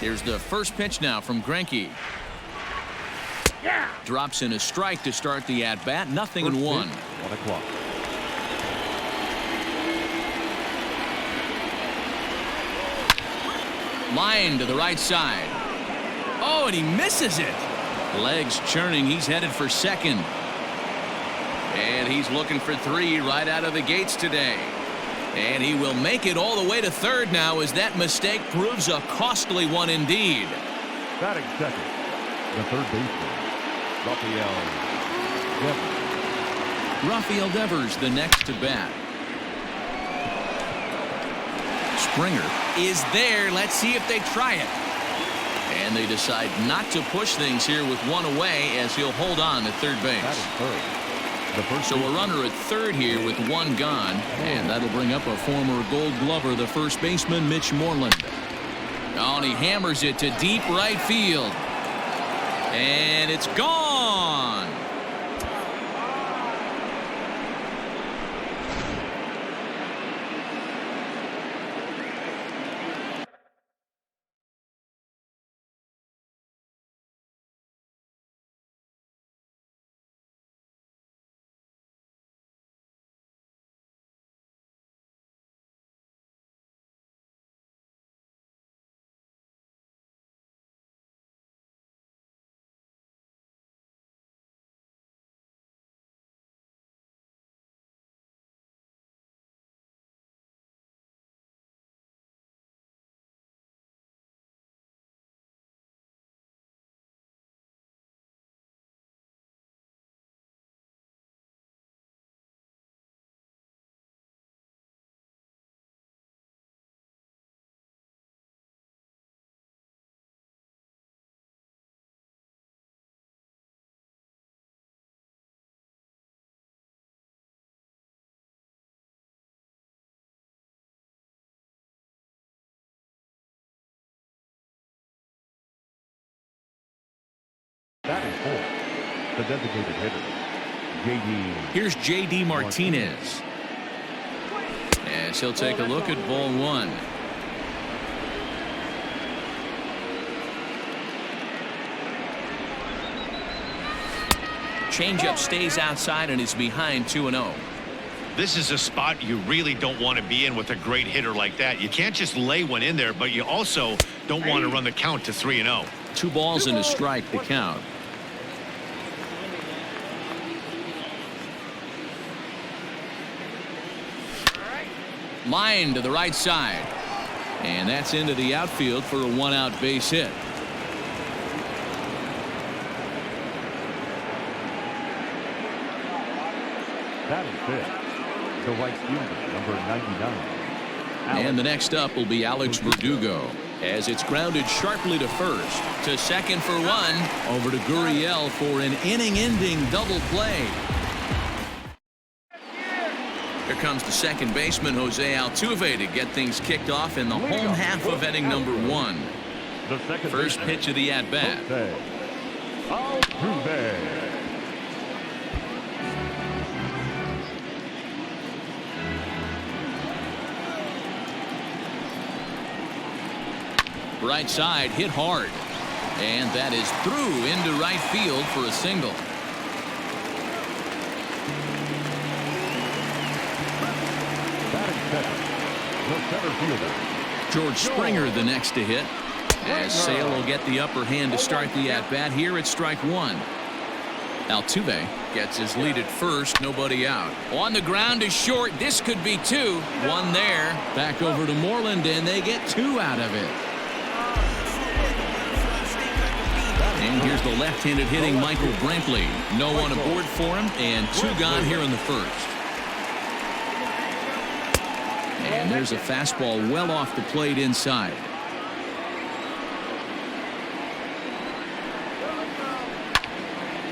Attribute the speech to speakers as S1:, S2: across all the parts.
S1: Here's the first pitch now from Greinke. Drops in a strike to start the at-bat. Nothing in one.
S2: 1 o'clock.
S1: Line to the right side. Oh, and he misses it. Legs churning. He's headed for second. And he's looking for 3 right out of the gates today. And he will make it all the way to third now as that mistake proves a costly one indeed.
S2: Batting second, the third baseman,
S1: Rafael Devers the next to bat. Springer is there. Let's see if they try it. And they decide not to push things here with 1 away as he'll hold on at third base. So a runner at third here with 1 gone, and that'll bring up a former Gold Glover, the first baseman, Mitch Moreland. Oh, and he hammers it to deep right field. And it's gone.
S2: Batting fourth, the designated hitter, J.D.
S1: Here's J.D. Martinez. As he'll take a look at ball 1. Changeup stays outside and is behind 2-0.
S3: This is a spot you really don't want to be in with a great hitter like that. You can't just lay one in there, but you also don't want to run the count to 3-0.
S1: 2 balls and a strike to count. Line to the right side. And that's into the outfield for a 1-out base hit.
S2: Batting fifth, the right fielder, number 99.
S1: And the next up will be Alex Verdugo as it's grounded sharply to first. To second for 1. Over to Gurriel for an inning-ending double play. Here comes the second baseman, Jose Altuve, to get things kicked off in the home half of inning number 1. First pitch of the at-bat.
S2: Altuve.
S1: Right side hit hard. And that is through into right field for a single.
S2: The center fielder,
S1: George Springer the next to hit. As Sale will get the upper hand to start the at-bat here at strike 1. Altuve gets his lead at first, nobody out. On the ground is short. This could be 2. 1 there. Back over to Moreland, and they get 2 out of it. And here's the left-handed hitting Michael Brantley. No one aboard for him, and 2 gone here in the first. And there's a fastball well off the plate inside.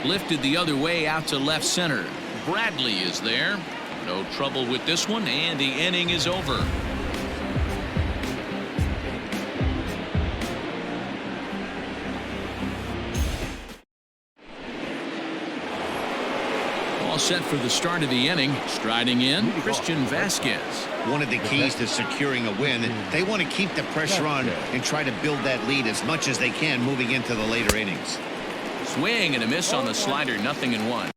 S1: Lifted the other way out to left center. Bradley is there. No trouble with this one, and the inning is over. all set for the start of the inning. Striding in, Christian Vasquez.
S3: One of the keys to securing a win, they want to keep the pressure on and try to build that lead as much as they can moving into the later innings.
S1: Swing and a miss on the slider, 0-1.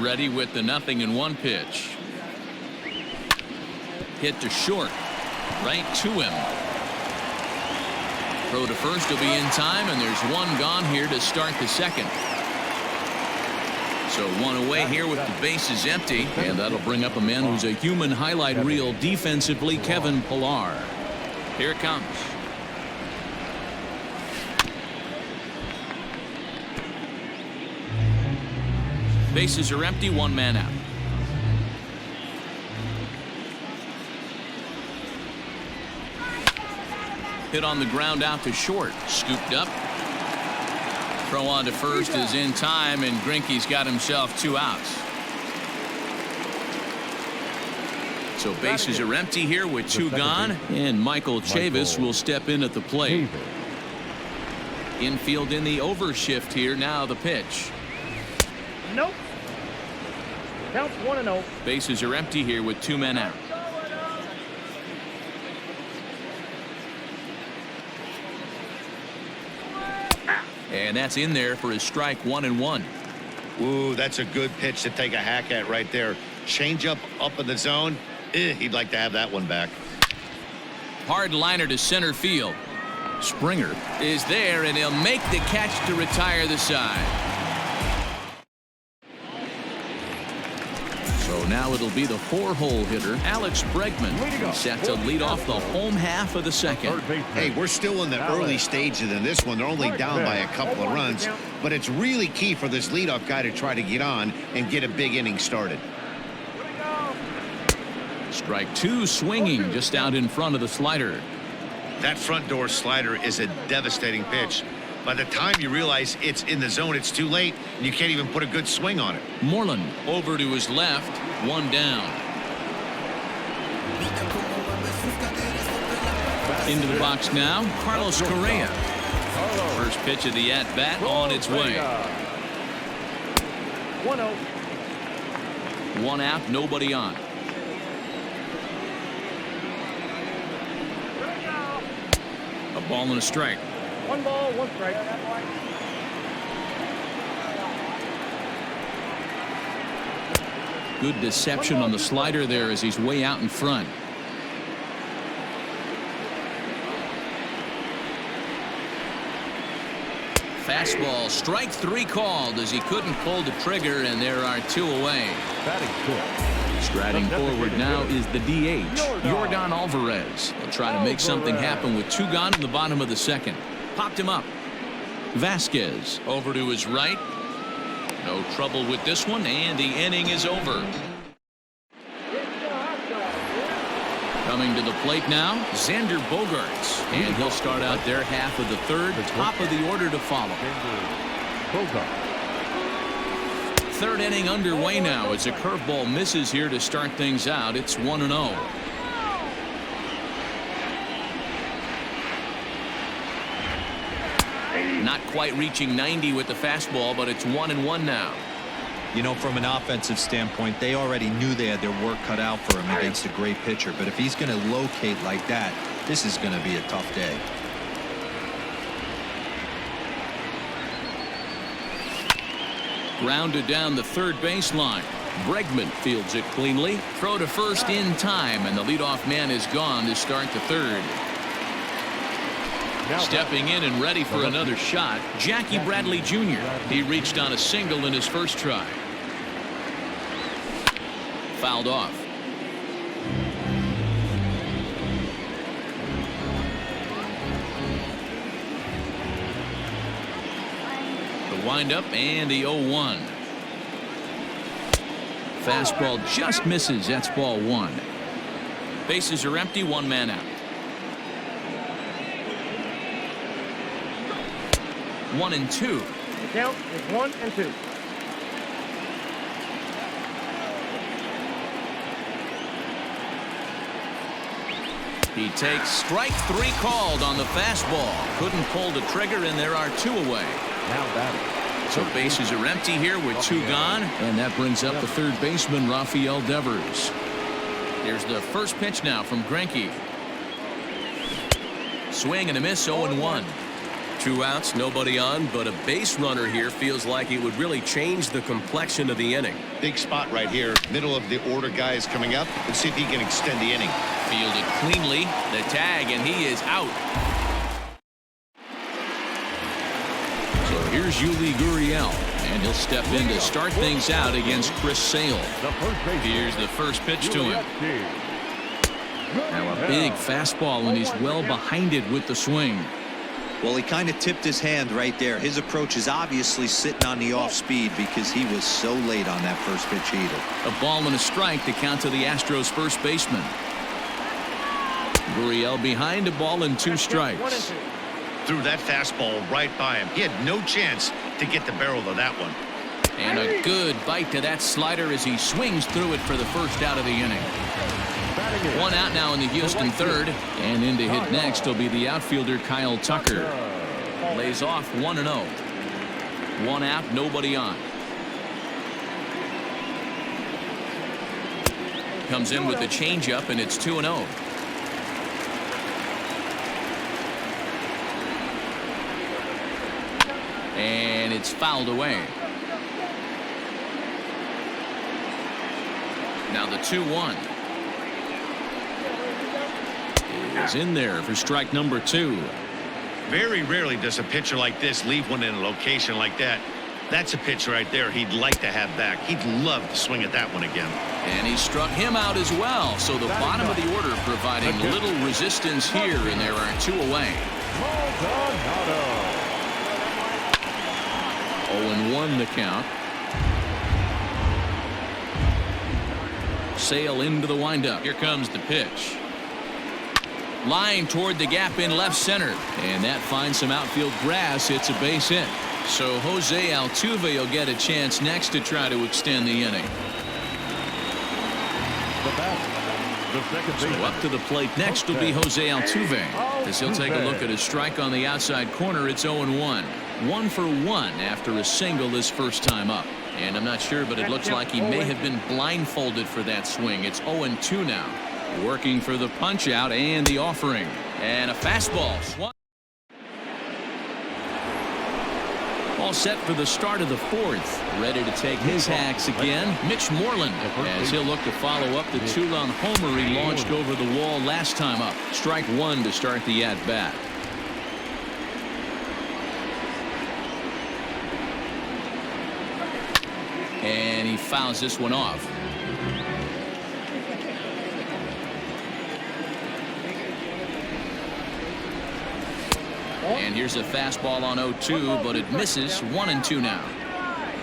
S1: Ready with the 0-1 pitch. Hit to short. Right to him. Throw to first will be in time, and there's one gone here to start the second. So one away here with the bases empty, and that'll bring up a man who's a human highlight reel defensively, Kevin Pillar. Here it comes. Bases are empty, one man out. Hit on the ground out to short. Scooped up. Throw on to first is in time, and Greinke's got himself 2 outs. So bases are empty here with 2 gone, and Michael Chavis will step in at the plate. Infield in the overshift here. Now the pitch.
S4: Nope. Counts 1-0.
S1: Bases are empty here with 2 men out. And that's in there for his strike, 1-1.
S3: Ooh, that's a good pitch to take a hack at right there. Changeup up in the zone. He'd like to have that one back.
S1: Hard liner to center field. Springer is there, and he'll make the catch to retire the side. So now it'll be the 4-hole hitter, Alex Bregman, set to lead off the home half of the second.
S3: Hey, we're still in the early stages in this one. They're only down by a couple of runs, but it's really key for this leadoff guy to try to get on and get a big inning started.
S1: Strike 2 swinging just out in front of the slider.
S3: That front door slider is a devastating pitch. By the time you realize it's in the zone, it's too late, and you can't even put a good swing on it.
S1: Moreland over to his left, 1 down. Into the box now, Carlos Correa. First pitch of the at-bat on its way.
S4: 1-0.
S1: 1 out, nobody on. A ball and a strike.
S4: 1 ball, 1 strike.
S1: Good deception on the slider there as he's way out in front. Fastball, strike 3 called as he couldn't pull the trigger, and there are 2 away. Striding forward now is the DH, Yordan Alvarez. He'll try to make something happen with 2 gone in the bottom of the second. Popped him up. Vasquez over to his right. No trouble with this one, and the inning is over. Coming to the plate now, Xander Bogaerts, and he'll start out their half of the third, top of the order to follow. Third inning underway now as a curveball misses here to start things out. It's 1-0. Not quite reaching 90 with the fastball, but it's 1-1 now.
S5: You know, from an offensive standpoint, they already knew they had their work cut out for him against a great pitcher. But if he's going to locate like that, this is going to be a tough day.
S1: Grounded down the third baseline. Bregman fields it cleanly. Throw to first in time, and the leadoff man is gone to start the third. Stepping in and ready for another shot, Jackie Bradley Jr. He reached on a single in his first try. Fouled off. The windup and the 0-1. Fastball just misses. That's ball one. Bases are empty. One man out. 1-2.
S4: The count is 1-2.
S1: He takes strike three called on the fastball. Couldn't pull the trigger, and there are two away.
S2: Now batting.
S1: So bases are empty here with two gone, and that brings up the third baseman, Rafael Devers. Here's the first pitch now from Greinke. Swing and a miss, 0-1.
S6: 2 outs, nobody on, but a base runner here feels like it would really change the complexion of the inning.
S3: Big spot right here. Middle of the order guy is coming up. Let's see if he can extend the inning.
S1: Fielded cleanly. The tag, and he is out. So here's Yuli Gurriel, and he'll step in to start things out against Chris Sale. Here's the first pitch to him. Now a big fastball, and he's well behind it with the swing.
S5: Well, he kind of tipped his hand right there. His approach is obviously sitting on the off speed because he was so late on that first pitch either.
S1: A ball and a strike to count to the Astros first baseman. Gurriel behind, a ball and 2 strikes.
S3: Threw that fastball right by him. He had no chance to get the barrel of that one.
S1: And a good bite to that slider as he swings through it for the first out of the inning. 1 out now in the Houston third, and in to hit next will be the outfielder Kyle Tucker. Lays off 1-0. 1 out, nobody on. Comes in with the changeup, and it's 2-0. And it's fouled away. Now the 2-1 is in there for strike number 2.
S3: Very rarely does a pitcher like this leave one in a location like that. That's a pitch right there he'd like to have back. He'd love to swing at that one again.
S1: And he struck him out as well. So the bottom of the order providing little resistance here, and there are 2 away. 0-1 the count. Sale into the windup. Here comes the pitch. Line toward the gap in left center, and that finds some outfield grass. It's a base hit. So Jose Altuve will get a chance next to try to extend the inning. So up to the plate next will be Jose Altuve, as he'll take a look at his strike on the outside corner. It's 0-1. 1 for 1 after a single his first time up. And I'm not sure, but it looks like he may have been blindfolded for that swing. It's 0-2 now. Working for the punch out and the offering. And a fastball. All set for the start of the fourth. Ready to take his hacks again. Mitch Moreland, as he'll look to follow up the 2-run homer he launched over the wall last time up. Strike 1 to start the at-bat. And he fouls this one off. And here's a fastball on 0-2, but it misses. 1-2 now.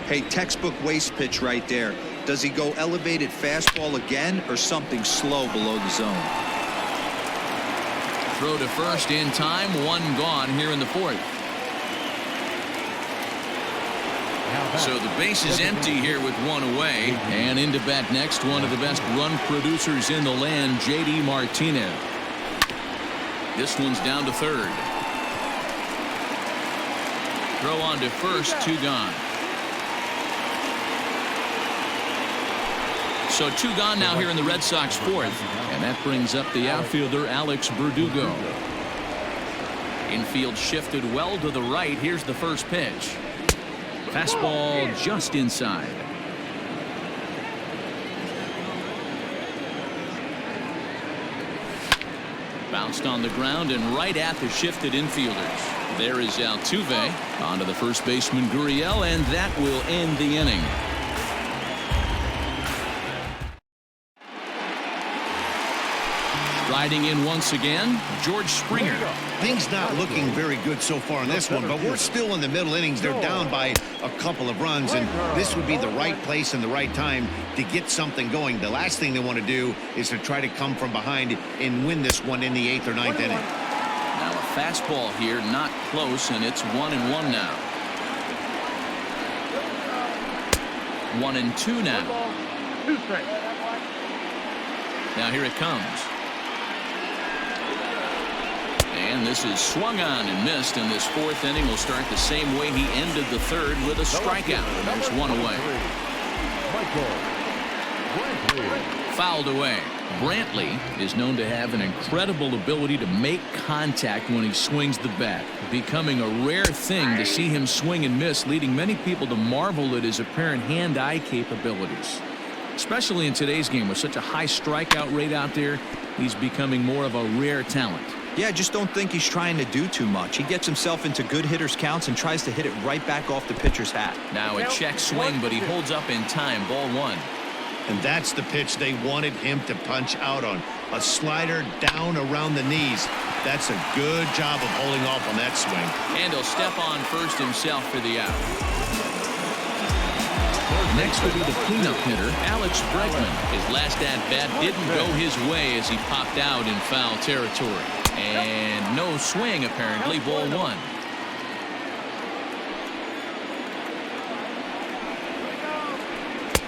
S5: Hey, textbook waste pitch right there. Does he go elevated fastball again or something slow below the zone?
S1: Throw to first in time. 1 gone here in the fourth. So the base is empty here with 1 away. And into bat next, one of the best run producers in the land, J.D. Martinez. This one's down to third. Throw on to first, 2 gone. So 2 gone now here in the Red Sox 4th. And that brings up the outfielder, Alex Verdugo. Infield shifted well to the right. Here's the first pitch. Fastball just inside. Bounced on the ground and right at the shifted infielders. There is Altuve. On to the first baseman, Gurriel, and that will end the inning. Riding in once again, George Springer.
S3: Things not looking very good so far in this one, but we're still in the middle innings. They're down by a couple of runs, and this would be the right place and the right time to get something going. The last thing they want to do is to try to come from behind and win this one in the 8th or 9th inning.
S1: Now a fastball here, not close, and it's 1-1 now. 1-2 now. Now here it comes. And this is swung on and missed, and this 4th inning will start the same way he ended the 3rd with a strikeout. And there's 1 away. Fouled away. Brantley is known to have an incredible ability to make contact when he swings the bat, becoming a rare thing to see him swing and miss, leading many people to marvel at his apparent hand-eye capabilities. Especially in today's game with such a high strikeout rate out there, he's becoming more of a rare talent.
S5: Yeah, I just don't think he's trying to do too much. He gets himself into good hitters' counts and tries to hit it right back off the pitcher's hat.
S1: Now a check swing, but he holds up in time. Ball 1.
S3: And that's the pitch they wanted him to punch out on. A slider down around the knees. That's a good job of holding off on that swing.
S1: And he'll step on first himself for the out. Next will be the cleanup hitter, Alex Bregman. His last at-bat didn't go his way as he popped out in foul territory. And no swing, apparently. Ball 1.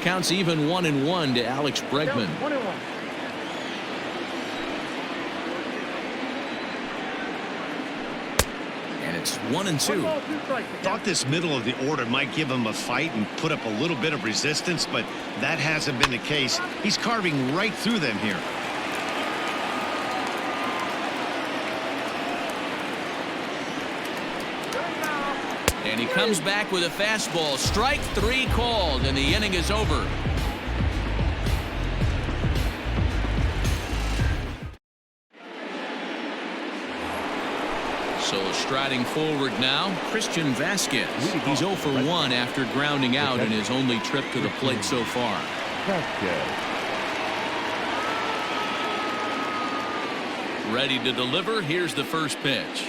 S1: Counts even 1-1 to Alex Bregman. And it's 1-2.
S3: Thought this middle of the order might give him a fight and put up a little bit of resistance, but that hasn't been the case. He's carving right through them here.
S1: And he comes back with a fastball. Strike 3 called, and the inning is over. So striding forward now, Christian Vasquez. He's 0 for 1 after grounding out in his only trip to the plate so far. Ready to deliver. Here's the first pitch.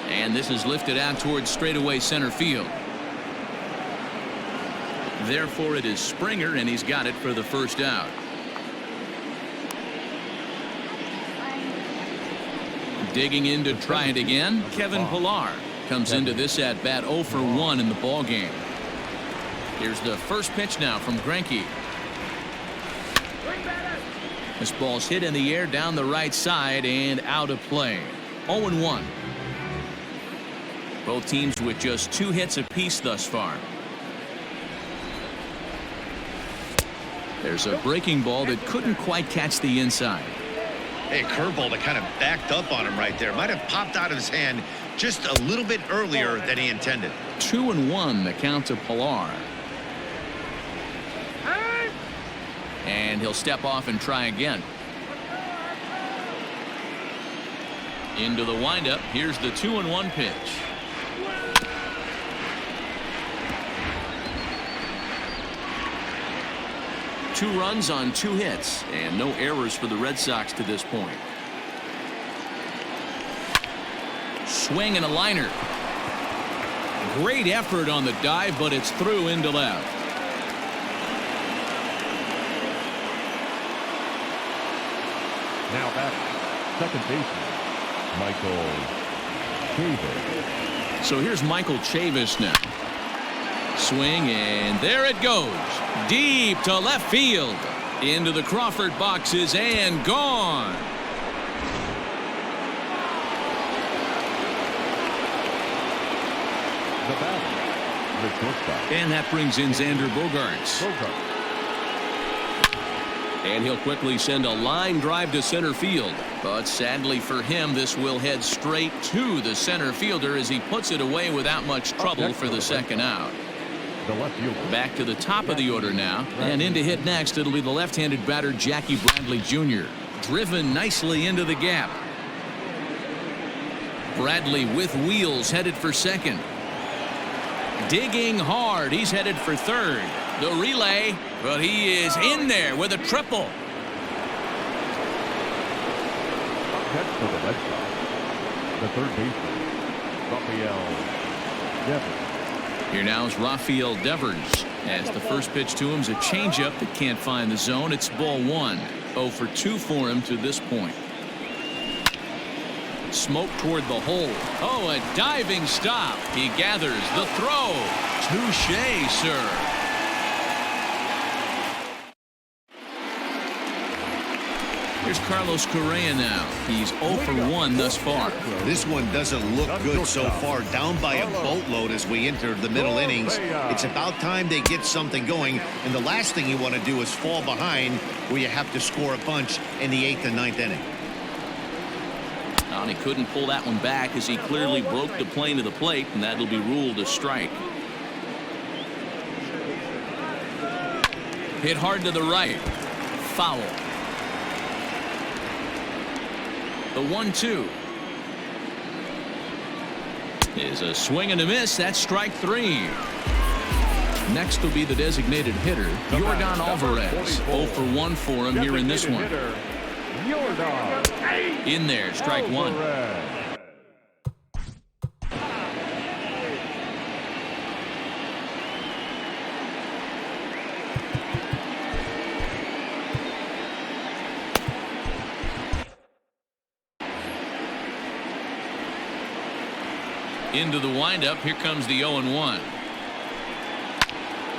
S1: And this is lifted out towards straightaway center field. Therefore, it is Springer, and he's got it for the first out. Digging in to try it again, Kevin Pillar comes into this at bat 0 for 1 in the ball game. Here's the first pitch now from Greinke. This ball's hit in the air down the right side and out of play. 0-1. Both teams with just 2 hits apiece thus far. There's a breaking ball that couldn't quite catch the inside.
S3: Hey, curveball that kind of backed up on him right there. Might have popped out of his hand just a little bit earlier than he intended.
S1: 2-1 the count to Pillar. And he'll step off and try again. Into the windup. Here's the 2-1 pitch. Two runs on 2 hits and no errors for the Red Sox to this point. Swing and a liner. Great effort on the dive, but it's through into left.
S2: Now batting, second baseman, Michael Chavis.
S1: So here's Michael Chavis now. Swing, and there it goes. Deep to left field. Into the Crawford boxes and gone.
S2: The batter, the shortstop.
S1: And that brings in Xander Bogaerts.
S6: And he'll quickly send a line drive to center field. But sadly for him, this will head straight to the center fielder as he puts it away without much trouble for the second out.
S2: The left fielder.
S1: Back to the top of the order now. And in to hit next, it'll be the left-handed batter, Jackie Bradley Jr. Driven nicely into the gap. Bradley with wheels headed for second. Digging hard. He's headed for third. The relay, but he is in there with a triple.
S2: Next for the Red Sox, the third baseman, Rafael Devers.
S1: Here now is Rafael Devers as the first pitch to him is a changeup that can't find the zone. It's ball one. 0 for 2 for him to this point. Smoke toward the hole. Oh, a diving stop. He gathers the throw. Touché, sir. Here's Carlos Correa now. He's 0 for 1 thus far.
S3: This one doesn't look good so far. Down by a boatload as we enter the middle innings. It's about time they get something going. And the last thing you want to do is fall behind where you have to score a bunch in the 8th and 9th inning.
S1: And he couldn't pull that one back as he clearly broke the plane of the plate, and that'll be ruled a strike. Hit hard to the right. Foul. The 1-2 is a swing and a miss. That's strike 3. Next will be the designated hitter, Yordan Alvarez. 0 for 1 for him here in this one. In there, strike 1. Into the windup. Here comes the 0-1.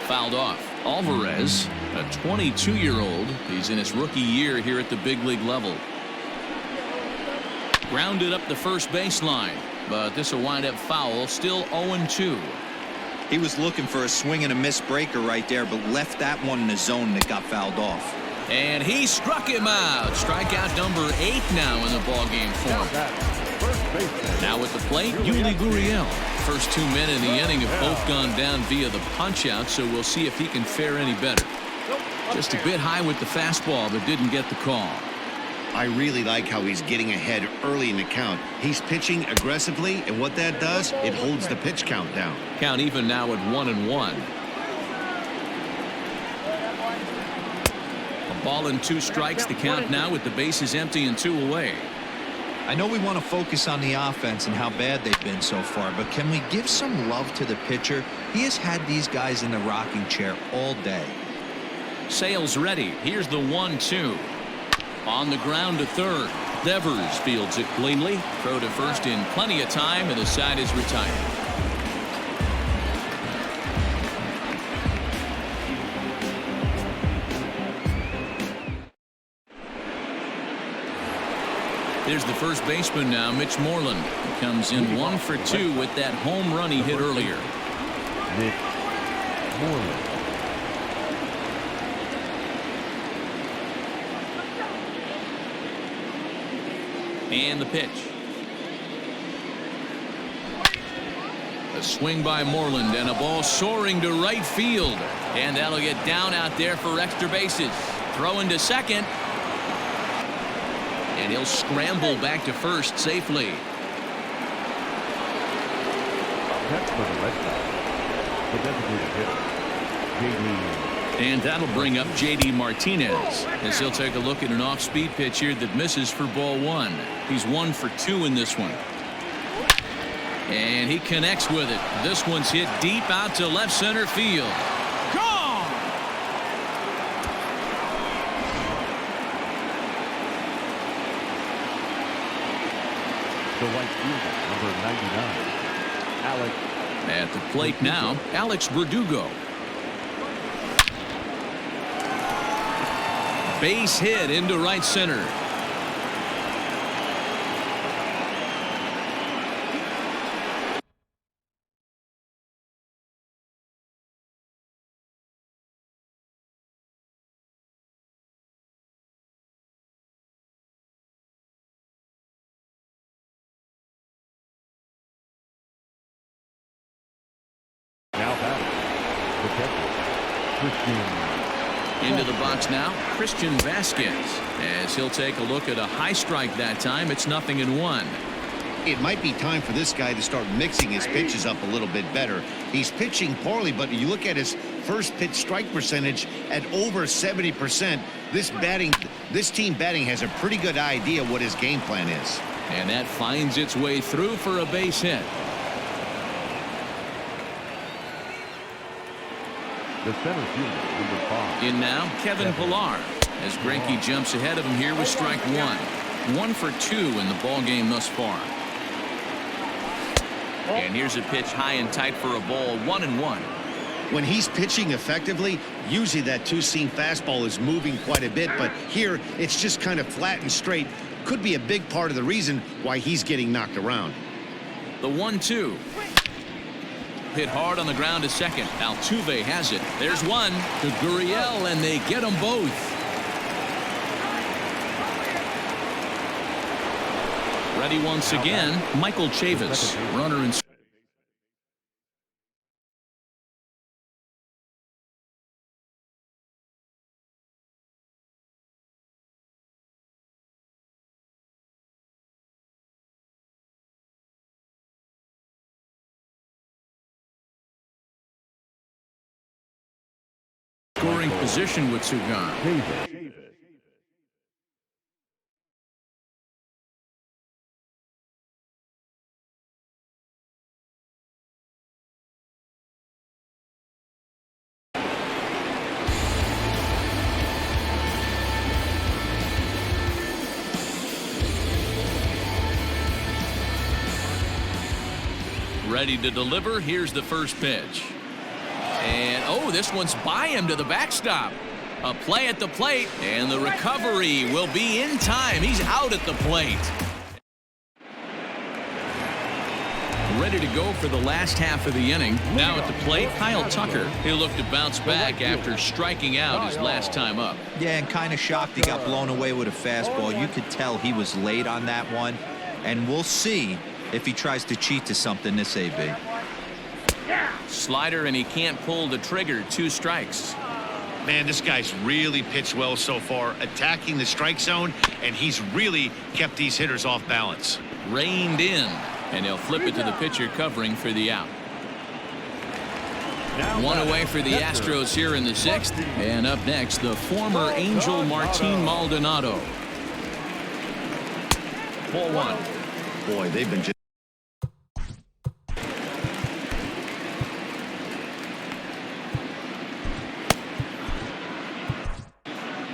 S1: Fouled off. Alvarez, a 22-year-old. He's in his rookie year here at the big league level. Grounded up the first baseline, but this will wind up foul. Still 0-2.
S5: He was looking for a swing and a miss breaker right there, but left that one in the zone that got fouled off.
S1: And he struck him out. Strikeout number 8 now in the ballgame for him. Now at the plate, Yuli Gurriel. First 2 men in the inning have both gone down via the punch-out, so we'll see if he can fare any better. Just a bit high with the fastball, but didn't get the call.
S3: I really like how he's getting ahead early in the count. He's pitching aggressively, and what that does, it holds the pitch count down.
S1: Count even now at 1-1. A ball and 2 strikes. The count now with the bases empty and 2 away.
S5: I know we want to focus on the offense and how bad they've been so far, but can we give some love to the pitcher? He has had these guys in the rocking chair all day.
S1: Sales ready. Here's the 1-2. On the ground to third. Devers fields it cleanly. Throw to first in plenty of time, and the side is retired. There's the first baseman now, Mitch Moreland. He comes in 1 for 2 with that home run he hit earlier.
S2: Mitch Moreland.
S1: And the pitch. A swing by Moreland and a ball soaring to right field. And that'll get down out there for extra bases. Throwing to second. And he'll scramble back to first safely.
S2: That's for the Red Sox, the designated hitter, J.D.
S1: And that'll bring up J.D. Martinez as he'll take a look at an off-speed pitch here that misses for ball 1. He's 1 for 2 in this one. And he connects with it. This one's hit deep out to left center field. Gone!
S2: The right fielder, number 99, Alex.
S1: At the plate now, Alex Verdugo. Base hit into right center.
S2: The catcher, Christian.
S6: Into the box now, Christian Vasquez. As he'll take a look at a high strike that time. It's 0-1.
S3: It might be time for this guy to start mixing his pitches up a little bit better. He's pitching poorly, but you look at his first pitch strike percentage at over 70%. This team batting has a pretty good idea what his game plan is.
S6: And that finds its way through for a base hit.
S2: The center fielder, number 5.
S6: In now, Kevin Pillar, as Greinke jumps ahead of him here with strike one. 1 for 2 in the ball game thus far. And here's a pitch high and tight for a ball, 1-1.
S3: When he's pitching effectively, usually that two-seam fastball is moving quite a bit, but here it's just kind of flat and straight. Could be a big part of the reason why he's getting knocked around.
S6: The 1-2. Hit hard on the ground to second. Altuve has it. There's one to Gurriel, and they get them both. Ready once again, Michael Chavis. Runner in. Scoring position with Sugan. Ready to deliver. Here's the first pitch. And, oh, this one's by him to the backstop. A play at the plate, and the recovery will be in time. He's out at the plate. Ready to go for the last half of the inning. Now at the plate, Kyle Tucker. He'll look to bounce back after striking out his last time up.
S5: Yeah, and kind of shocked he got blown away with a fastball. You could tell he was late on that one. And we'll see if he tries to cheat to something this AB.
S6: Slider, and he can't pull the trigger. 2 strikes.
S3: Man, this guy's really pitched well so far, attacking the strike zone, and he's really kept these hitters off balance.
S6: Reined in, and he'll flip it to the pitcher covering for the out. One away for the Astros here in the 6th. And up next, the former Angel Martin Maldonado. Ball 1.
S3: Boy, they've been just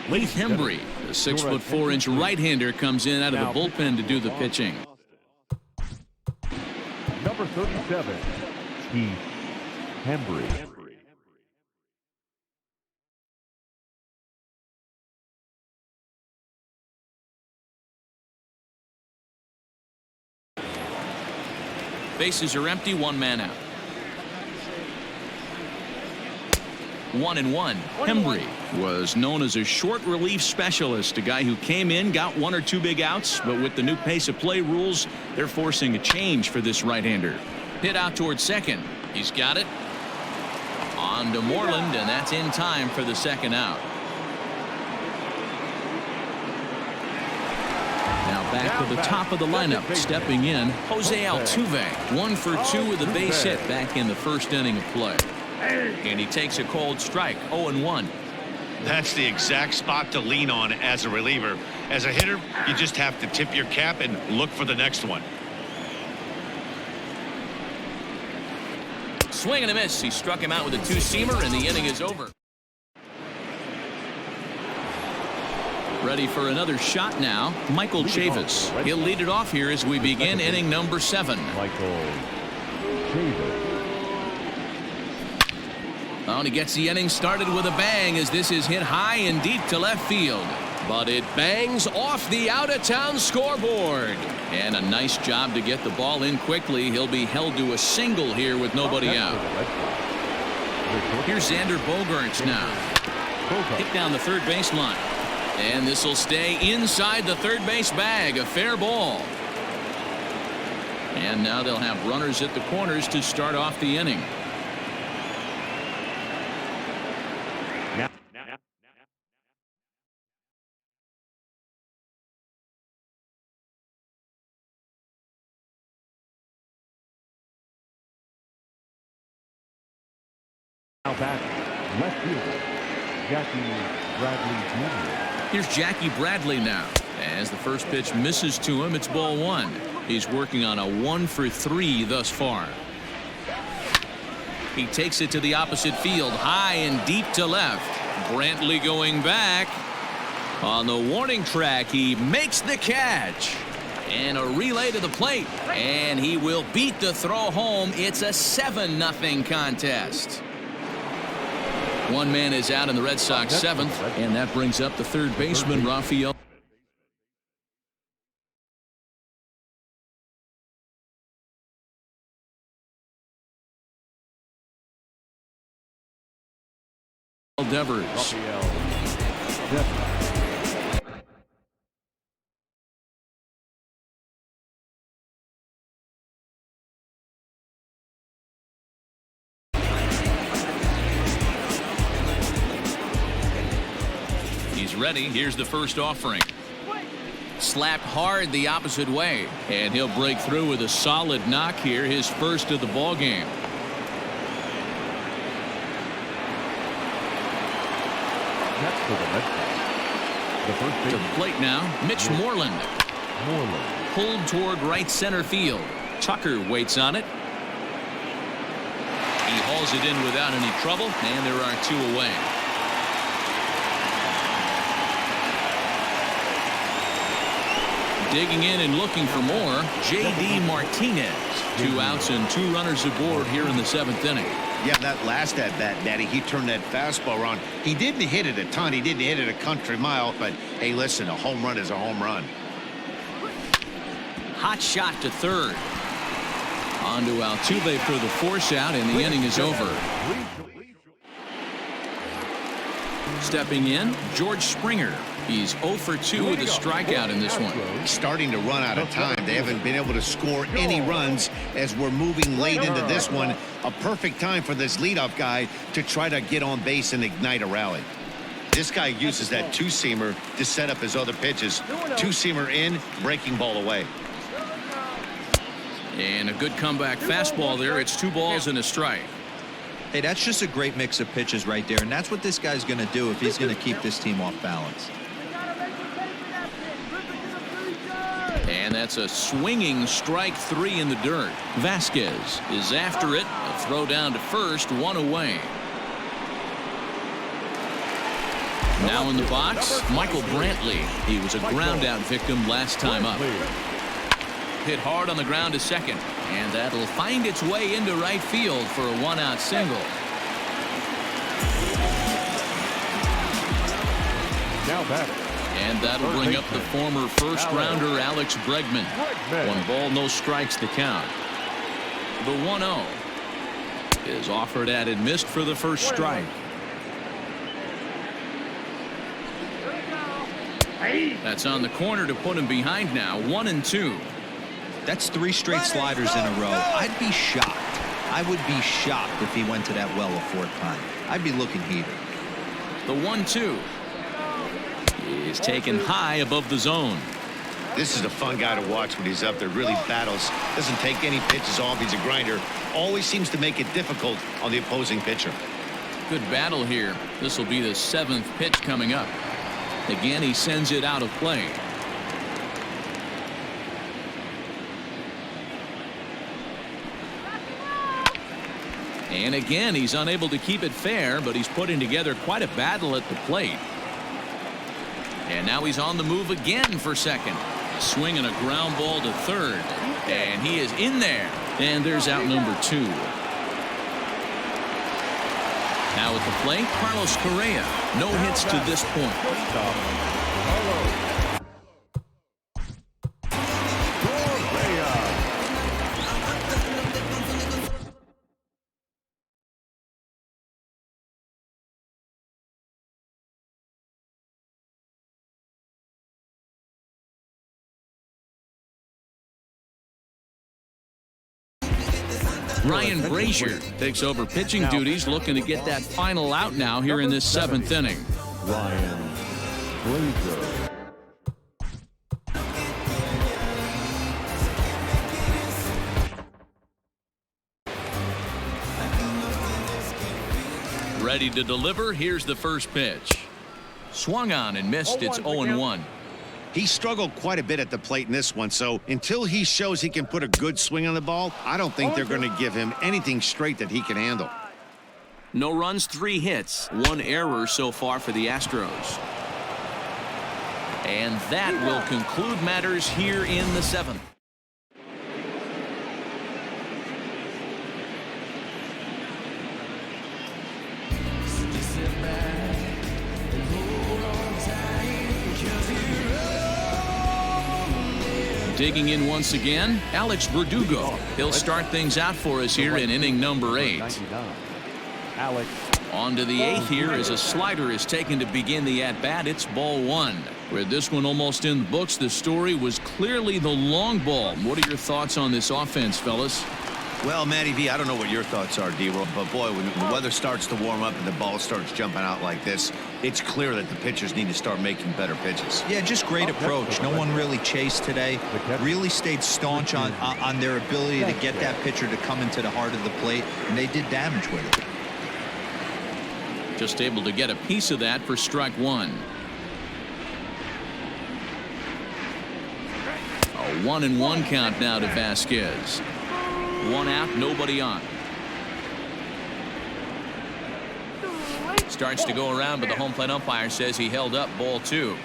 S6: Leith Hembry, the 6'4" right-hander, comes in out of the bullpen to do the pitching.
S2: Number 37, Keith Hembry.
S6: Bases are empty, 1 man out. 1-1. Hembry was known as a short relief specialist, a guy who came in, got 1 or 2 big outs, but with the new pace of play rules, they're forcing a change for this right-hander. Hit out towards second. He's got it. On to Moreland, and that's in time for the 2nd out. Now back to the top of the lineup, stepping in, Jose Altuve. 1 for 2 with a base hit back in the 1st inning of play. And he takes a cold strike. 0-1.
S3: That's the exact spot to lean on as a reliever. As a hitter, you just have to tip your cap and look for the next one.
S6: Swing and a miss. He struck him out with a 2-seamer, and the inning is over. Ready for another shot now, Michael Chavis. He'll lead it off here as we begin inning number 7.
S2: Michael Chavis.
S6: Oh, and he gets the inning started with a bang as this is hit high and deep to left field. But it bangs off the out-of-town scoreboard. And a nice job to get the ball in quickly. He'll be held to a single here with nobody out. Here's Xander Bogaerts now. Hit down the third baseline. And this will stay inside the third base bag. A fair ball. And now they'll have runners at the corners to start off the inning.
S2: batting, left fielder, Jackie Bradley Jr.
S1: Here's Jackie Bradley now. As the first pitch misses to him, it's ball one. He's working on a 1-for-3 thus far. He takes it to the opposite field, high and deep to left. Brantley going back. On the warning track, he makes the catch. And a relay to the plate. And he will beat the throw home. It's a 7-0 contest. One man is out in the Red Sox seventh. And that brings up the third baseman, Rafael Devers. He's ready. Here's the first offering. Slapped hard the opposite way. And he'll break through with a solid knock here, his first of the ball game.
S2: That's for the Red Sox. The first
S1: To the plate now, Mitch Moreland. Pulled toward right center field. Tucker waits on it. He hauls it in without any trouble, and there are two away. Digging in and looking for more, J.D. Martinez. 2 outs and 2 runners aboard here in the 7th inning.
S3: Yeah, that last at-bat, Daddy, he turned that fastball around. He didn't hit it a ton. He didn't hit it a country mile. But, hey, listen, a home run is a home run.
S1: Hot shot to third. On to Altuve for the force out, and the inning is over. Stepping in, George Springer. He's 0 for 2 with a strikeout in this one.
S3: Starting to run out of time. They haven't been able to score any runs as we're moving late into this one. A perfect time for this leadoff guy to try to get on base and ignite a rally. This guy uses that two-seamer to set up his other pitches. Two-seamer in, breaking ball away.
S1: And a good comeback fastball there. It's 2 balls and a strike.
S5: Hey, that's just a great mix of pitches right there, and that's what this guy's going to do if he's going to keep this team off balance.
S1: And that's a swinging strike 3 in the dirt. Vasquez is after it. A throw down to first, 1 away. Now in the box, Michael Brantley. He was a ground out victim last time up. Hit hard on the ground to second, and that'll find its way into right field for a 1-out single.
S2: Now batting.
S1: And that'll bring up the former first-rounder Alex Bregman. 1 ball, no strikes to count. The 1-0 is offered at and missed for the first strike. That's on the corner to put him behind now. 1-2.
S5: That's 3 straight sliders in a row. I'd be shocked. I would be shocked if he went to that well a 4th time. I'd be looking heated.
S1: The 1-2 is taken high above the zone.
S3: This is a fun guy to watch when he's up there. Really battles. Doesn't take any pitches off. He's a grinder. Always seems to make it difficult on the opposing pitcher.
S1: Good battle here. This will be the 7th pitch coming up. Again, he sends it out of play. And again, he's unable to keep it fair, but he's putting together quite a battle at the plate. And now he's on the move again for second. Swinging a ground ball to third. And he is in there. And there's out number 2. Now at the plate, Carlos Correa. No hits to this point. Ryan Brazier takes over pitching duties, looking to get that final out now here in this 7th inning.
S2: Ryan Brazier.
S1: Ready to deliver. Here's the first pitch. Swung on and missed. It's 0-1.
S3: He struggled quite a bit at the plate in this one, so until he shows he can put a good swing on the ball, I don't think they're going to give him anything straight that he can handle.
S1: No runs, 3 hits, 1 error so far for the Astros. And that will conclude matters here in the 7th. Digging in once again, Alex Verdugo. He'll start things out for us here in inning number 8.
S2: Alex.
S1: On to the 8th here as a slider is taken to begin the at-bat. It's ball 1. With this one almost in the books, the story was clearly the long ball. What are your thoughts on this offense, fellas?
S3: Well, Matty V, I don't know what your thoughts are, D-Roll, but boy, when the weather starts to warm up and the ball starts jumping out like this, it's clear that the pitchers need to start making better pitches.
S5: Yeah, just great approach. No one really chased today. Really stayed staunch on their ability to get that pitcher to come into the heart of the plate, and they did damage with it.
S1: Just able to get a piece of that for strike 1. A 1-1 count now to Vasquez. 1 out, nobody on. Starts to go around, but the home plate umpire says he held up ball 2.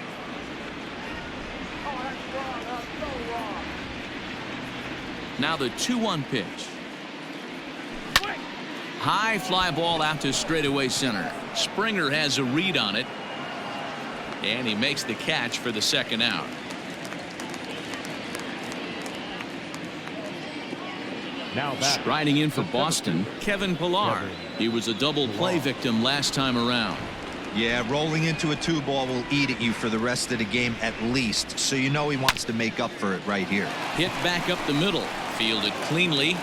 S1: Now the 2-1 pitch. High fly ball out to straightaway center. Springer has a read on it, and he makes the catch for the 2nd out.
S2: Now back.
S1: Striding in for Boston, Kevin Pillar. He was a double play victim last time around.
S5: Yeah, rolling into a 2-ball will eat at you for the rest of the game at least, so you know he wants to make up for it right here.
S1: Hit back up the middle, fielded cleanly.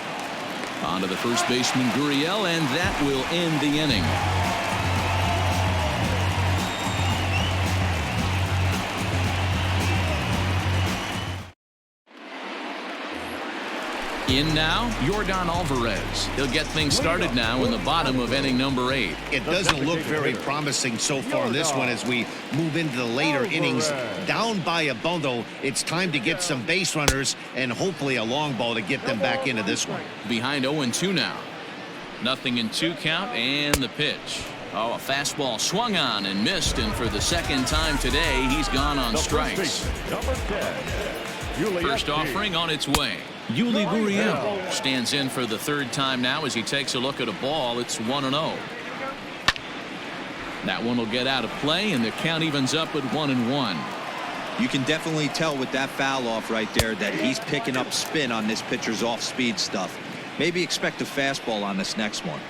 S1: On to the first baseman, Gurriel, and that will end the inning. In now, Yordan Alvarez. He'll get things started now in the bottom of inning number 8.
S3: It doesn't look very promising so far in this one as we move into the later innings. Down by a bundle, it's time to get some base runners and hopefully a long ball to get them back into this one.
S1: Behind 0-2 now. Nothing in 2 count, and the pitch. Oh, a fastball swung on and missed, and for the 2nd time today, he's gone on strikes.
S2: Number 10.
S1: First offering on its way. Yuli Gurriel stands in for the 3rd time now as he takes a look at a ball. It's 1-0. That one will get out of play, and the count evens up at 1-1.
S5: You can definitely tell with that foul off right there that he's picking up spin on this pitcher's off-speed stuff. Maybe expect a fastball on this next one.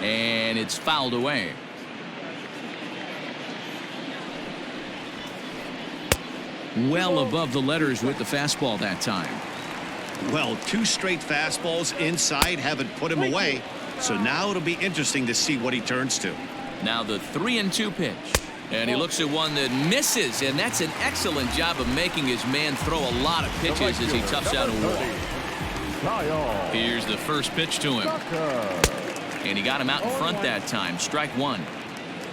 S1: And it's fouled away. Well above the letters with the fastball that time.
S3: Well, 2 straight fastballs inside haven't put him away. So now it'll be interesting to see what he turns to.
S1: Now the 3-2 pitch. And he looks at one that misses, and that's an excellent job of making his man throw a lot of pitches as he toughs out a wall. Here's the first pitch to him. And he got him out in front that time. Strike 1.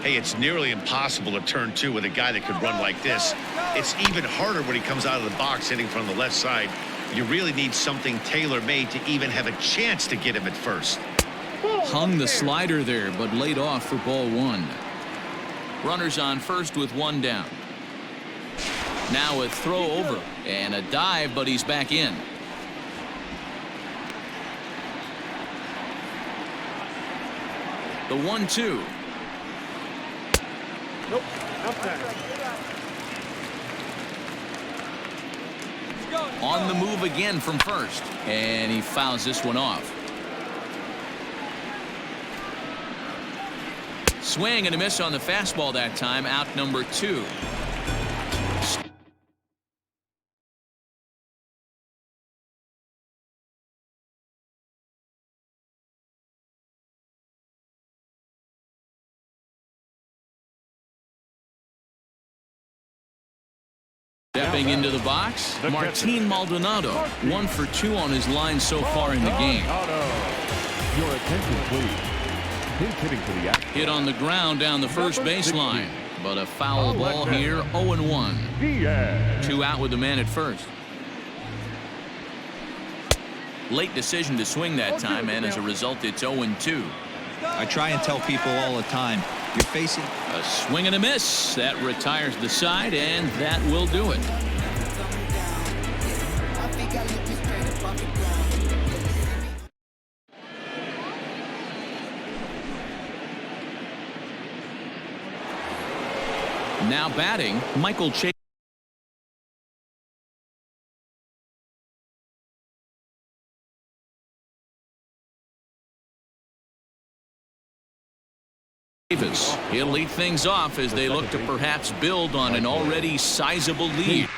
S3: Hey, it's nearly impossible to turn 2 with a guy that could run like this. It's even harder when he comes out of the box hitting from the left side. You really need something tailor-made to even have a chance to get him at first.
S1: Hung the slider there, but laid off for ball 1. Runners on first with 1 down. Now a throw over and a dive, but he's back in. The 1-2.
S4: Nope. Outside.
S1: On the move again from first, and he fouls this one off. Swing and a miss on the fastball that time. Out number 2. Stepping into the box, Martin Maldonado. 1 for 2 on his line so far in the game.
S2: Your attention, please. He's hitting for the action.
S6: Hit on the ground down the first
S2: Number
S6: baseline.
S2: 16.
S6: But a foul ball here, 0-1.
S2: Diaz.
S6: 2 out with the man at first. Late decision to swing that time, and as a result, it's 0-2.
S5: I try and tell people all the time, you're facing
S6: A swing and a miss. That retires the side, and that will do it. Now batting, Michael Chase. He'll lead things off as they look to perhaps build on an already sizable lead.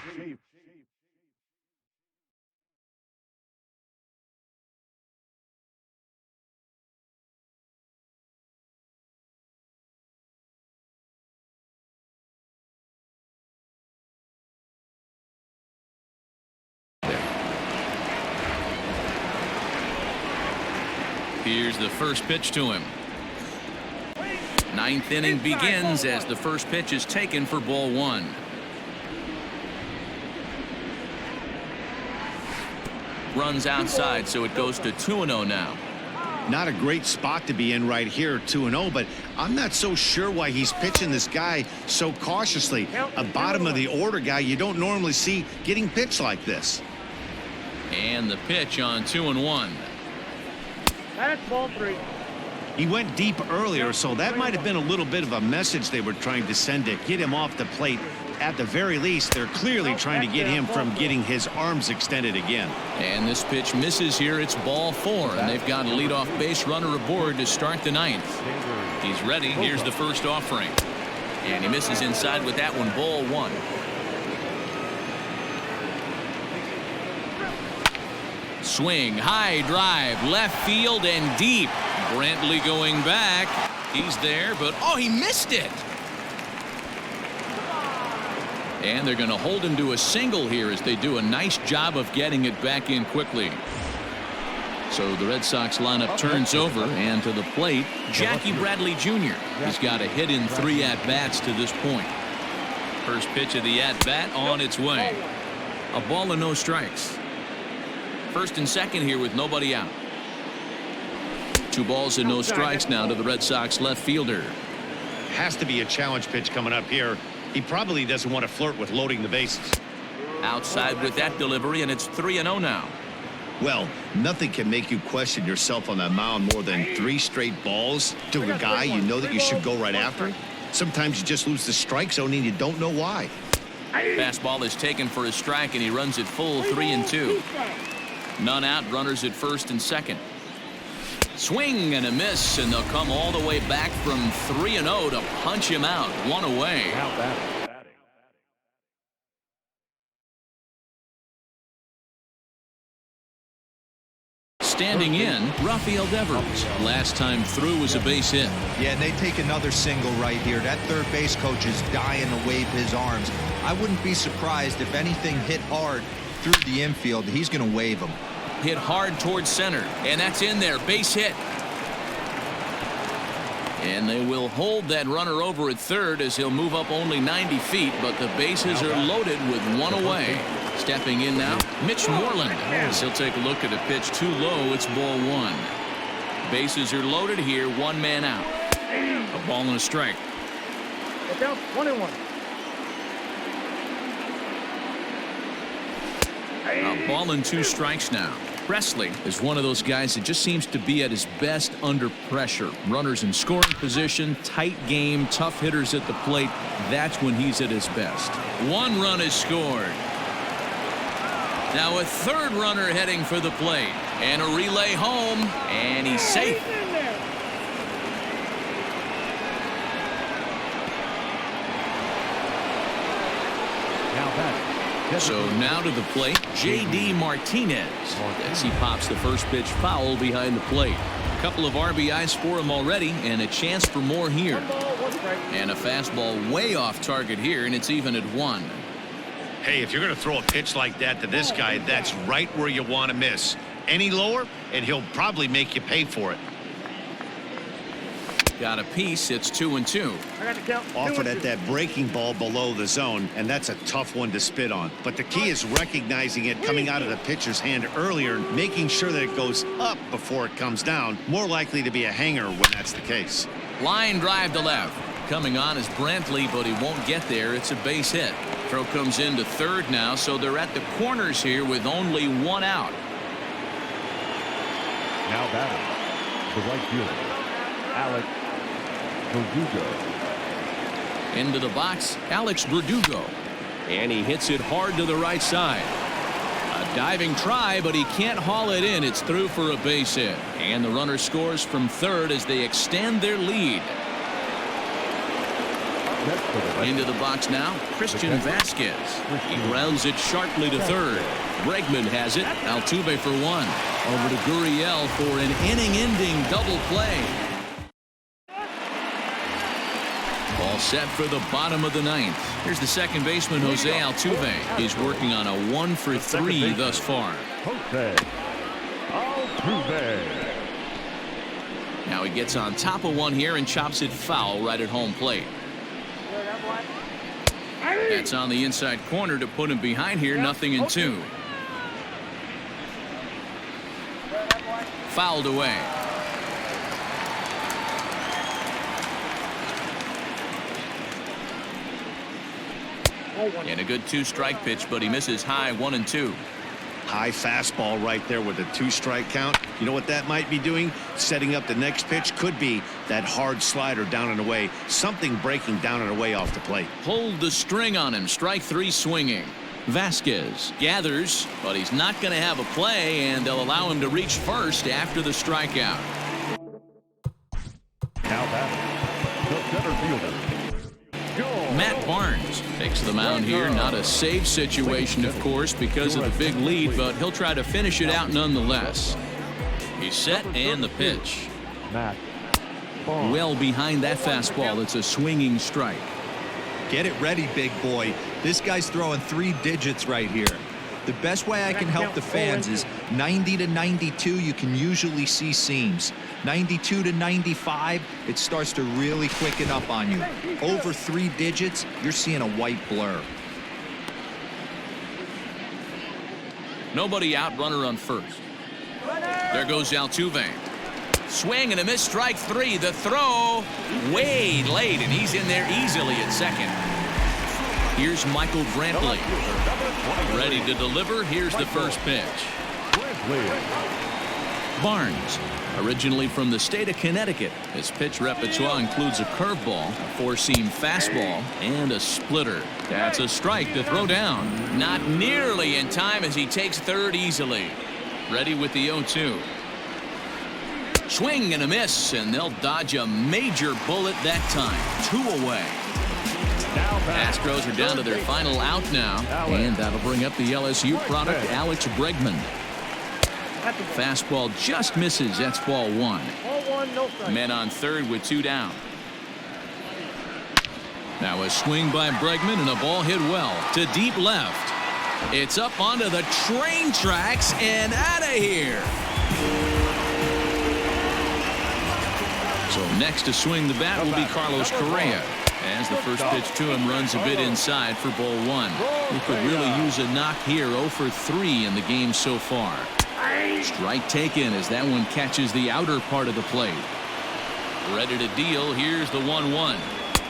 S6: Here's the first pitch to him. Ninth inning begins as the first pitch is taken for ball 1. Runs outside, so it goes to 2-0 now.
S3: Not a great spot to be in right here, 2-0, but I'm not so sure why he's pitching this guy so cautiously. A bottom of the order guy you don't normally see getting pitched like this.
S6: And the pitch on 2-1.
S4: That's ball 3.
S3: He went deep earlier, so that might have been a little bit of a message they were trying to send to get him off the plate. At the very least, they're clearly trying to get him from getting his arms extended again.
S6: And this pitch misses here. It's ball 4, and they've got a leadoff base runner aboard to start the 9th. He's ready. Here's the first offering. And he misses inside with that one, ball 1. Swing, high drive, left field and deep. Brantley going back. He's there, but oh, he missed it. And they're going to hold him to a single here as they do a nice job of getting it back in quickly. So the Red Sox lineup turns over, and to the plate, Jackie Bradley Jr. He's got a hit in 3 at-bats to this point. First pitch of the at-bat on its way. A ball and no strikes. First and second here with nobody out. 2 balls and no strikes now to the Red Sox left fielder.
S3: Has to be a challenge pitch coming up here. He probably doesn't want to flirt with loading the bases.
S6: Outside with that delivery, and it's 3-0 now.
S3: Well, nothing can make you question yourself on that mound more than 3 straight balls to a guy you know that you should go right after. Sometimes you just lose the strike zone and you don't know why.
S6: Fastball is taken for a strike, and he runs it full 3-2. None out, runners at first and second. Swing and a miss, and they'll come all the way back from 3-0 to punch him out. 1 away. Standing in, Rafael Devers. Last time through was a base hit.
S5: Yeah, and they take another single right here. That third base coach is dying to wave his arms. I wouldn't be surprised if anything hit hard through the infield. He's going to wave them.
S6: Hit hard towards center, and that's in there. Base hit. And they will hold that runner over at third as he'll move up only 90 feet, but the bases are loaded with 1 away. Stepping in now, Mitch Moreland. As he'll take a look at a pitch too low. It's ball 1. Bases are loaded here. 1 man out. A ball and a strike.
S4: Look out, 1-1.
S6: A ball and 2 strikes now. Presley is one of those guys that just seems to be at his best under pressure. Runners in scoring position, tight game, tough hitters at the plate. That's when he's at his best. 1 run is scored. Now a 3rd runner heading for the plate. And a relay home. And he's safe. So now to the plate, J.D. Martinez as he pops the first pitch foul behind the plate. A couple of RBIs for him already, and a chance for more here. And a fastball way off target here, and it's even at 1.
S3: Hey, if you're going to throw a pitch like that to this guy, that's right where you want to miss. Any lower, and he'll probably make you pay for it.
S1: got a piece. It's 2-2.
S4: I got the count.
S3: Offered at that breaking ball below the zone, and that's a tough one to spit on. But the key is recognizing it coming out of the pitcher's hand earlier, making sure that it goes up before it comes down. More likely to be a hanger when that's the case.
S1: Line drive to left. Coming on is Brantley, but he won't get there. It's a base hit. Throw comes into third now, so they're at the corners here with only one out.
S2: Now batting, the right fielder, Alex Verdugo.
S1: Into the box, Alex Verdugo. And he hits it hard to the right side. A diving try, but he can't haul it in. It's through for a base hit. And the runner scores from third as they extend their lead. Into the box now, Christian Vasquez. He rounds it sharply to third. Bregman has it. Altuve for one. Over to Gurriel for an inning-ending double play. All set for the bottom of the ninth. Here's the second baseman, Jose Altuve. He's working on a 1-for-3 thus far.
S2: Jose Altuve.
S1: Now he gets on top of one here and chops it foul right at home plate. That's on the inside corner to put him behind here. 0-2. Fouled away. And a good two-strike pitch, but he misses high. 1-2.
S3: High fastball right there with a 2-strike count. You know what that might be doing? Setting up the next pitch. Could be that hard slider down and away. Something breaking down and away off the plate.
S1: Pulled the string on him. Strike three swinging. Vasquez gathers, but he's not going to have a play, and they'll allow him to reach first after the strikeout.
S2: Now batting, the center fielder,
S1: Matt Barnes takes the mound here. Not a save situation, of course, because of the big lead, but he'll try to finish it out nonetheless. He's set, and the pitch.
S2: Matt
S1: Well behind that fastball. It's a swinging strike.
S5: Get it ready, big boy. This guy's throwing 3 digits right here. The best way I can help the fans is 90 to 92. You can usually see seams. 92 to 95, it starts to really quicken up on you. Over 3 digits, you're seeing a white blur.
S1: Nobody out, runner on first. There goes Altuve. Swing and a miss, strike 3. The throw way late, and he's in there easily at second. Here's Michael Brantley. Ready to deliver. Here's the first pitch. Barnes, originally from the state of Connecticut. His pitch repertoire includes a curveball, a 4-seam fastball, and a splitter. That's a strike to throw down. Not nearly in time as he takes third easily. Ready with the 0-2. Swing and a miss, and they'll dodge a major bullet that time. 2 away. Astros are down to their final out now, and that'll bring up the LSU product, Alex Bregman. Fastball just misses. That's ball 1.
S4: Ball 1, no strike.
S1: Men on third with 2 down. Now a swing by Bregman, and a ball hit well to deep left. It's up onto the train tracks and out of here. So next to swing the bat will be Carlos Correa, as the first pitch to him runs a bit inside for ball 1. He could really use a knock here. 0 for 3 in the game so far. Strike taken as that one catches the outer part of the plate. Ready to deal. Here's the 1-1.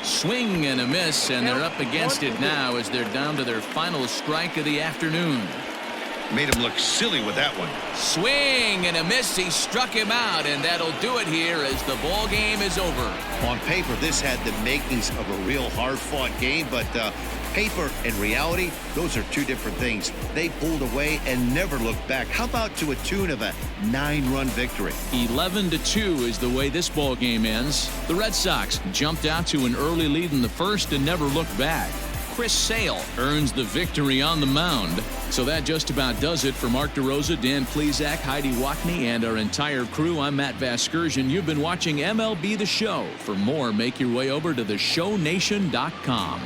S1: Swing and a miss, and they're up against it now as they're down to their final strike of the afternoon.
S3: Made him look silly with that one.
S1: Swing and a miss. He struck him out, and that'll do it here as the ball game is over.
S3: On paper, this had the makings of a real hard-fought game, but paper and reality, those are 2 different things. They pulled away and never looked back. How about to a tune of a 9-run victory?
S1: 11-2 is the way this ball game ends. The Red Sox jumped out to an early lead in the first and never looked back. Chris Sale earns the victory on the mound. So that just about does it for Mark DeRosa, Dan Plesac, Heidi Wackney, and our entire crew. I'm Matt Vasgersian. You've been watching MLB The Show. For more, make your way over to theshownation.com.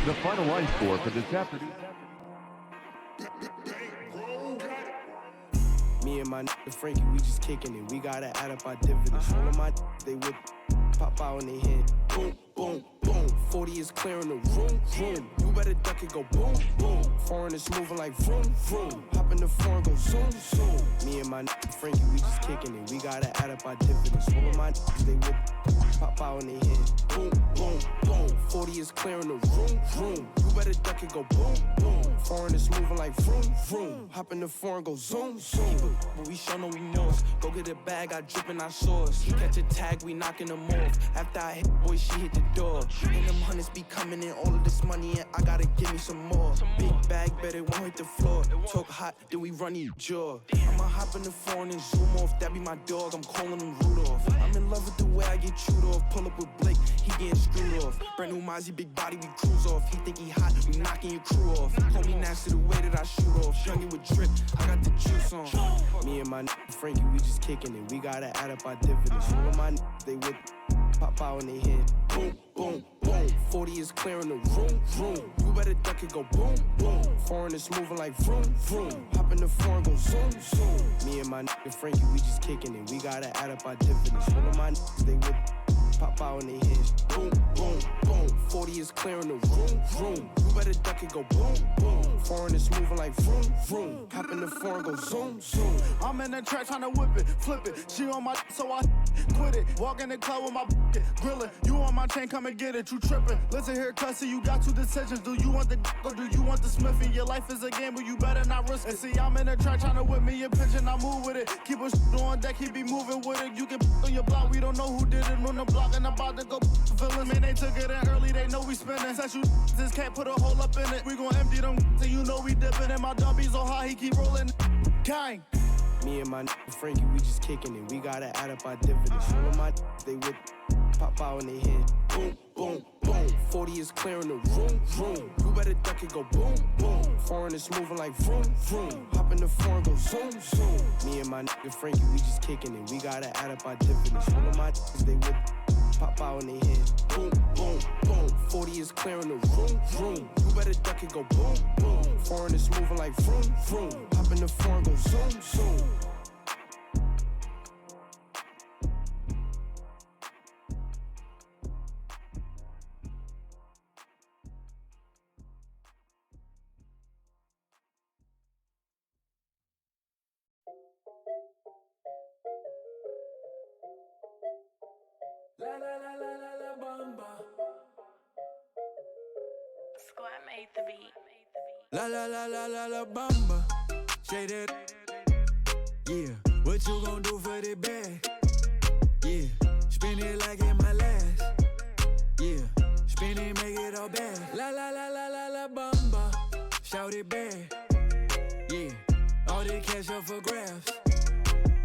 S2: The final line score for this afternoon.
S7: Me and my nigga Frankie, we just kicking it. We gotta add up our dividends. All of my they would pop out in their head. Boom, boom, boom. 40 is clearing the room, room. You better duck it, go boom, boom. Foreign is moving like vroom, vroom. Hop in the foreign, go zoom, zoom. Me and my nigga Frankie, we just kicking it. We gotta add up our dividends. All of my they would pop out in their head. Boom, boom, boom. 40 is clearing the room, room. You better duck it, go boom, boom. Foreign is moving like vroom, vroom. Hop in the foreign, go zoom, zoom. But we show no we know us. Go get a bag, I drip in our sauce. Catch a tag, we knocking them off. After I hit boy, she hit the door. And them hunters be coming in, all of this money, and I gotta give me some more. Big bag, bet it won't hit the floor. Talk hot, then we run your jaw. I'ma hop in the foreign and zoom off. That be my dog, I'm calling him Rudolph. I'm in love with the way I get chewed off. Pull up with Blake, he getting screwed off. Brand new Mozzie, big body, we cruise off. He think he hot, we knocking your crew off. Call me nasty the way that I shoot off. Youngin' with drip, I got the juice on. Me and my nigga Frankie, we just kicking it. We gotta add up our dividends. All of my niggas, they would pop out in their head. Boom, boom, boom. 40 is clearing the room, room. You better duck it, go boom, boom. Foreign is moving like vroom, vroom. Hop in the foreign, go zoom, zoom. Me and my nigga Frankie, we just kicking it. We gotta add up our dividends. All of my niggas, they would pop out in their head. Boom, boom, boom. 40 is clearing the room, room. You better duck it, go boom, boom. Foreign is moving like vroom, vroom. Hop in the foreign, go zoom, zoom.
S8: I'm in the track trying to whip it, flip it. She on my so I quit it. Walk in the club with my grillin'. You on my chain, come and get it. You trippin'. Listen here, cussy, you got two decisions. Do you want the or do you want the Smithy? Your life is a gamble, you better not risk it. See, I'm in the track trying to whip me a pigeon. I move with it. Keep a on deck, he be moving with it. You can on your block, we don't know who did it on the block. And I'm about to go villains. Man, they took it in early, they know we spinning. Said you this can't put a hole up in it. We gon' empty them, so you know we dipping. And my dumb so high, he keep rolling. Gang.
S7: Me and my nigga Frankie, we just kicking it. We gotta add up our dividends. All of my they would pop out in their head. Boom, boom, boom. 40 is clearing the room, room. You better duck it, go boom, boom. Foreign is moving like vroom, vroom. Hop in the foreign, go zoom, zoom. Me and my nigga Frankie, we just kicking it. We gotta add up our dividends. All of my they would pop out in their head. Boom, boom, boom. 40 is clearing the room, room. You better duck it, go boom, boom. Foreign is moving like vroom, vroom. Hop in the foreign, go zoom, zoom.
S9: La la la la la la bamba.
S10: Squad made the beat.
S9: La la la la la la bamba. Say that. Yeah. What you gon' do for the bag? Yeah. Spin it like in my last. Yeah. Spin it, make it all bad. La la la la la la bamba. Shout it back. Yeah. All the cash up for grabs.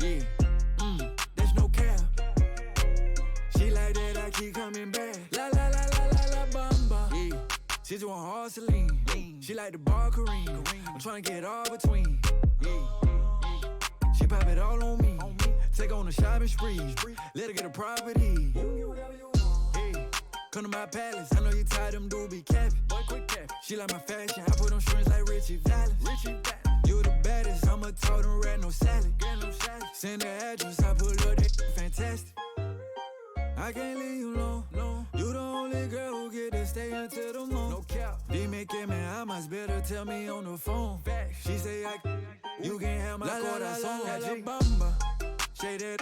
S9: Yeah. There's no cap. She like that, I keep coming back. La la la la la la bamba. Yeah. She just want hard Celine. She like the bar Kareem. I'm tryna get all between. Yeah. She pop it all on me. Take on a shopping spree. Let her get a property. Hey, come to my palace. I know you tired them dudes be capping. She like my fashion. I put them strings like Richie Valens. You the baddest. I'ma told them rat no salad. Send the address. I pull up that fantastic. I can't leave you alone. You the only girl who get to stay until the moon. No cap. Dime que me amas, better tell me on the phone. She say you can't have my corazón. La bamba. Say that.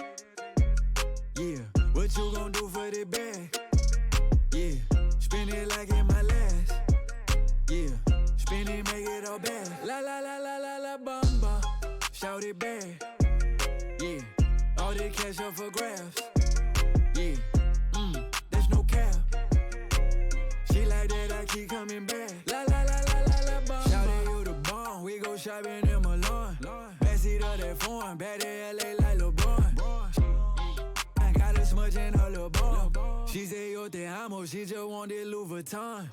S9: Yeah. What you gon' do for the bag? Yeah. Spin it like in my last. Yeah. Spin it, make it all bad. La la la la la la bamba. Shout it back. Yeah. All the cash up for grabs. Yeah, there's no cap. She like that, I keep coming back. La la la la la la bamba. Shout out you the bomb, we go shopping in Milan. Backseat of that phone, bad in LA like LeBron. I got a smudge in her little bum. She say yo te amo, she just want that Louis Vuitton.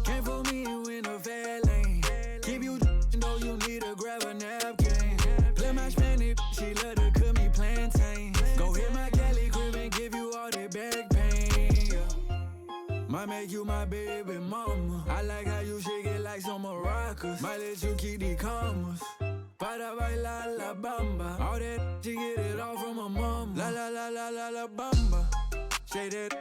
S9: Came for me in a fair lane. Keep you though you need to grab a napkin. Play my Spanish, she love to cook me plantain. Go hit my Cali crib and give you all that back pain. Yeah. Might make you my baby mama. I like how you shake it like some maracas. Might let you keep the commas. Para bailar la bamba. All that, she get it all from her mama. La la la la la la bamba. Shake that.